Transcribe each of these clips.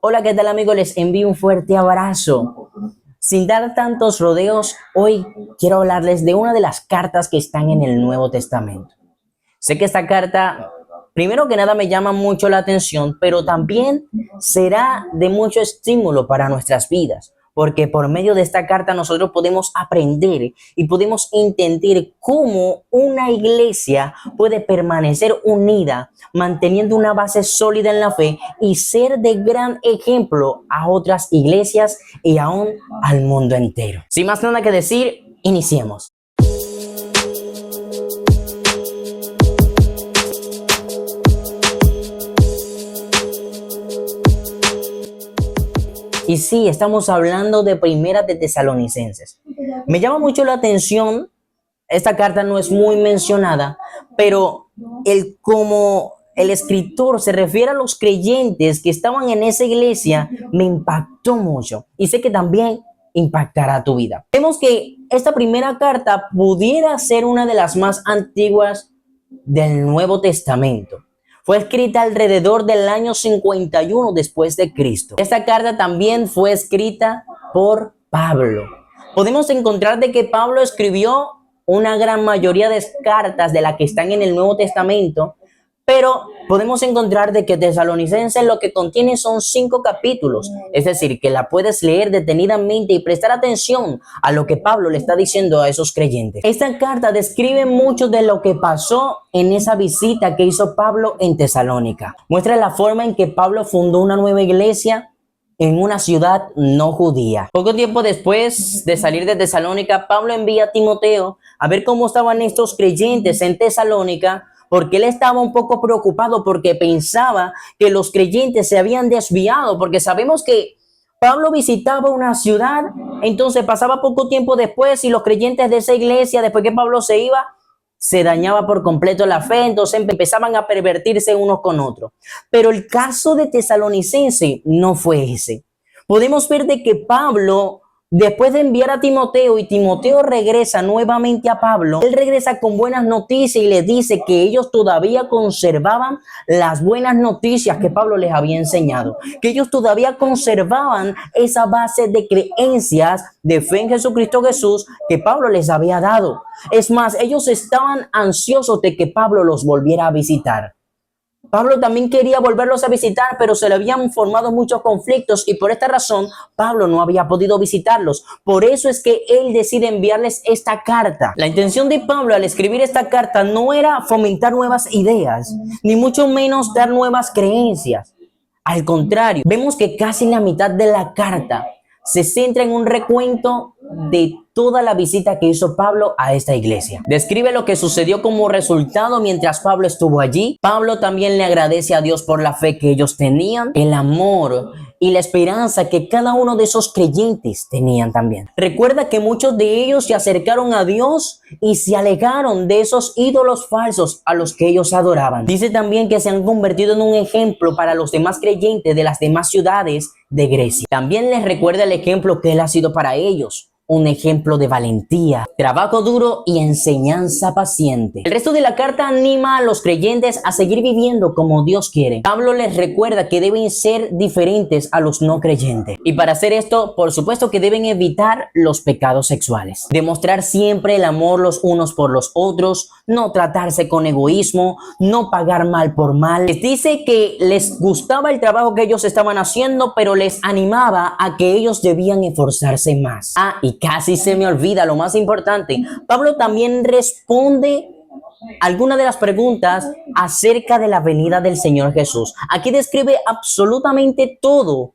Hola, ¿qué tal amigos? Les envío un fuerte abrazo. Sin dar tantos rodeos, hoy quiero hablarles de una de las cartas que están en el Nuevo Testamento. Sé que esta carta, primero que nada, me llama mucho la atención, pero también será de mucho estímulo para nuestras vidas, porque por medio de esta carta nosotros podemos aprender y podemos entender cómo una iglesia puede permanecer unida, manteniendo una base sólida en la fe y ser de gran ejemplo a otras iglesias y aún al mundo entero. Sin más nada que decir, iniciemos. Y sí, estamos hablando de Primera de Tesalonicenses. Me llama mucho la atención, esta carta no es muy mencionada, pero como el escritor se refiere a los creyentes que estaban en esa iglesia, me impactó mucho y sé que también impactará tu vida. Vemos que esta primera carta pudiera ser una de las más antiguas del Nuevo Testamento. Fue escrita alrededor del año 51 después de Cristo. Esta carta también fue escrita por Pablo. Podemos encontrar de que Pablo escribió una gran mayoría de cartas de las que están en el Nuevo Testamento, pero podemos encontrar de que Tesalonicenses lo que contiene son 5 capítulos, es decir, que la puedes leer detenidamente y prestar atención a lo que Pablo le está diciendo a esos creyentes. Esta carta describe mucho de lo que pasó en esa visita que hizo Pablo en Tesalónica. Muestra la forma en que Pablo fundó una nueva iglesia en una ciudad no judía. Poco tiempo después de salir de Tesalónica, Pablo envía a Timoteo a ver cómo estaban estos creyentes en Tesalónica, porque él estaba un poco preocupado porque pensaba que los creyentes se habían desviado, porque sabemos que Pablo visitaba una ciudad, entonces pasaba poco tiempo después y los creyentes de esa iglesia, después que Pablo se iba, se dañaba por completo la fe, entonces empezaban a pervertirse unos con otros. Pero el caso de Tesalonicense no fue ese. Podemos ver de que Pablo, después de enviar a Timoteo y Timoteo regresa nuevamente a Pablo, él regresa con buenas noticias y les dice que ellos todavía conservaban las buenas noticias que Pablo les había enseñado, que ellos todavía conservaban esa base de creencias de fe en Jesucristo Jesús que Pablo les había dado. Es más, ellos estaban ansiosos de que Pablo los volviera a visitar. Pablo también quería volverlos a visitar, pero se le habían formado muchos conflictos y por esta razón Pablo no había podido visitarlos. Por eso es que él decide enviarles esta carta. La intención de Pablo al escribir esta carta no era fomentar nuevas ideas, ni mucho menos dar nuevas creencias. Al contrario, vemos que casi la mitad de la carta se centra en un recuento de toda la visita que hizo Pablo a esta iglesia. Describe lo que sucedió como resultado mientras Pablo estuvo allí. Pablo también le agradece a Dios por la fe que ellos tenían, el amor y la esperanza que cada uno de esos creyentes tenían también. Recuerda que muchos de ellos se acercaron a Dios y se alejaron de esos ídolos falsos a los que ellos adoraban. Dice también que se han convertido en un ejemplo para los demás creyentes de las demás ciudades de Grecia. También les recuerda el ejemplo que él ha sido para ellos. Un ejemplo de valentía, trabajo duro y enseñanza paciente. El resto de la carta anima a los creyentes a seguir viviendo como Dios quiere. Pablo les recuerda que deben ser diferentes a los no creyentes. Y para hacer esto, por supuesto que deben evitar los pecados sexuales. Demostrar siempre el amor los unos por los otros, no tratarse con egoísmo, no pagar mal por mal. Les dice que les gustaba el trabajo que ellos estaban haciendo, pero les animaba a que ellos debían esforzarse más. Y casi se me olvida lo más importante. Pablo también responde algunas de las preguntas acerca de la venida del Señor Jesús. Aquí describe absolutamente todo.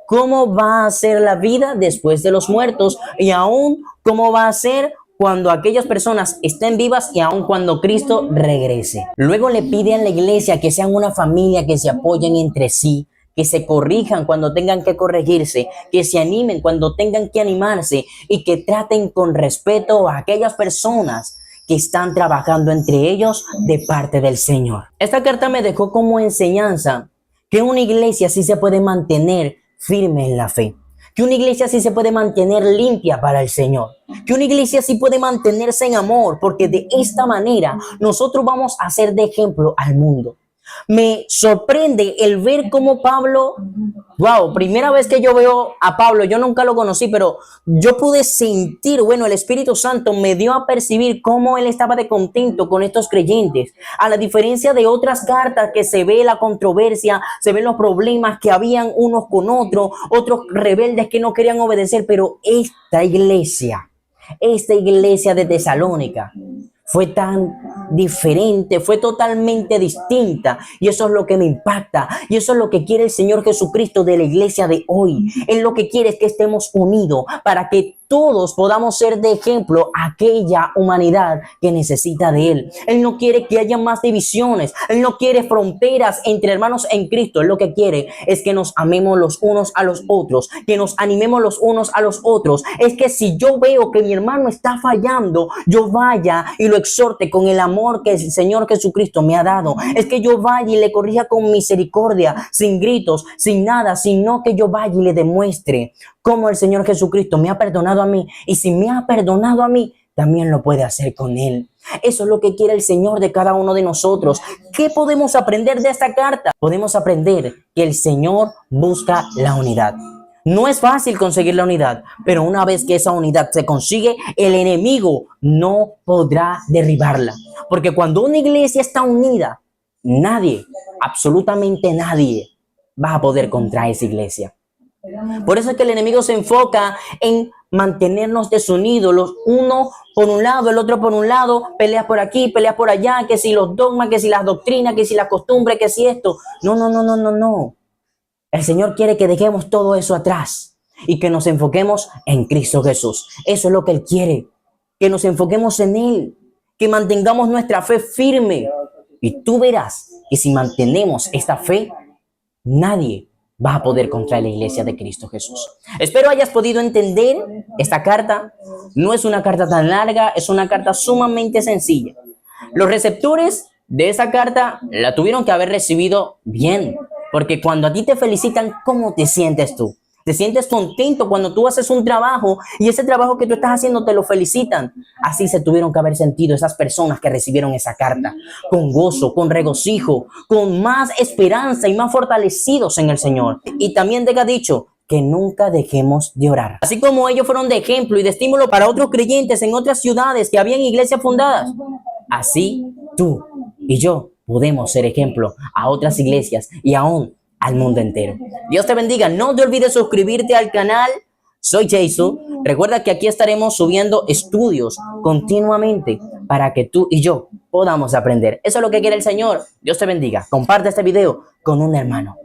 Cómo va a ser la vida después de los muertos y aún cómo va a ser cuando aquellas personas estén vivas y aun cuando Cristo regrese. Luego le pide a la iglesia que sean una familia, que se apoyen entre sí, que se corrijan cuando tengan que corregirse, que se animen cuando tengan que animarse y que traten con respeto a aquellas personas que están trabajando entre ellos de parte del Señor. Esta carta me dejó como enseñanza que una iglesia sí se puede mantener firme en la fe, que una iglesia sí se puede mantener limpia para el Señor, que una iglesia sí puede mantenerse en amor, porque de esta manera nosotros vamos a ser de ejemplo al mundo. Me sorprende el ver cómo Pablo, wow, primera vez que yo veo a Pablo, yo nunca lo conocí, pero yo pude sentir, bueno, el Espíritu Santo me dio a percibir cómo él estaba de contento con estos creyentes. A la diferencia de otras cartas que se ve la controversia, se ven los problemas que habían unos con otros, otros rebeldes que no querían obedecer, pero esta iglesia de Tesalónica fue tan diferente, fue totalmente distinta, y eso es lo que me impacta, y eso es lo que quiere el Señor Jesucristo de la iglesia de hoy. Él lo que quiere es que estemos unidos para que todos podamos ser de ejemplo a aquella humanidad que necesita de Él. Él no quiere que haya más divisiones, Él no quiere fronteras entre hermanos en Cristo. Él lo que quiere es que nos amemos los unos a los otros, que nos animemos los unos a los otros. Es que si yo veo que mi hermano está fallando, yo vaya y lo exhorte con el amor que el Señor Jesucristo me ha dado. Es que yo vaya y le corrija con misericordia, sin gritos, sin nada, sino que yo vaya y le demuestre cómo el Señor Jesucristo me ha perdonado a mí, y si me ha perdonado a mí, también lo puede hacer con Él. Eso es lo que quiere el Señor de cada uno de nosotros. ¿Qué podemos aprender de esta carta? Podemos aprender que el Señor busca la unidad. No es fácil conseguir la unidad, pero una vez que esa unidad se consigue, el enemigo no podrá derribarla. Porque cuando una iglesia está unida, nadie, absolutamente nadie, va a poder contra esa iglesia. Por eso es que el enemigo se enfoca en mantenernos desunidos, los uno por un lado, el otro por un lado, peleas por aquí, peleas por allá, que si los dogmas, que si las doctrinas, que si las costumbres, que si esto. No. El Señor quiere que dejemos todo eso atrás y que nos enfoquemos en Cristo Jesús. Eso es lo que Él quiere, que nos enfoquemos en Él, que mantengamos nuestra fe firme. Y tú verás que si mantenemos esta fe, nadie va a poder contra la iglesia de Cristo Jesús. Espero hayas podido entender esta carta. No es una carta tan larga, es una carta sumamente sencilla. Los receptores de esa carta la tuvieron que haber recibido bien, porque cuando a ti te felicitan, ¿cómo te sientes tú? Te sientes contento cuando tú haces un trabajo y ese trabajo que tú estás haciendo te lo felicitan. Así se tuvieron que haber sentido esas personas que recibieron esa carta, con gozo, con regocijo, con más esperanza y más fortalecidos en el Señor. Y también te ha dicho que nunca dejemos de orar. Así como ellos fueron de ejemplo y de estímulo para otros creyentes en otras ciudades que habían iglesias fundadas, así tú y yo podemos ser ejemplo a otras iglesias y aún al mundo entero. Dios te bendiga. No te olvides suscribirte al canal. Soy Jason. Recuerda que aquí estaremos subiendo estudios continuamente para que tú y yo podamos aprender. Eso es lo que quiere el Señor. Dios te bendiga. Comparte este video con un hermano.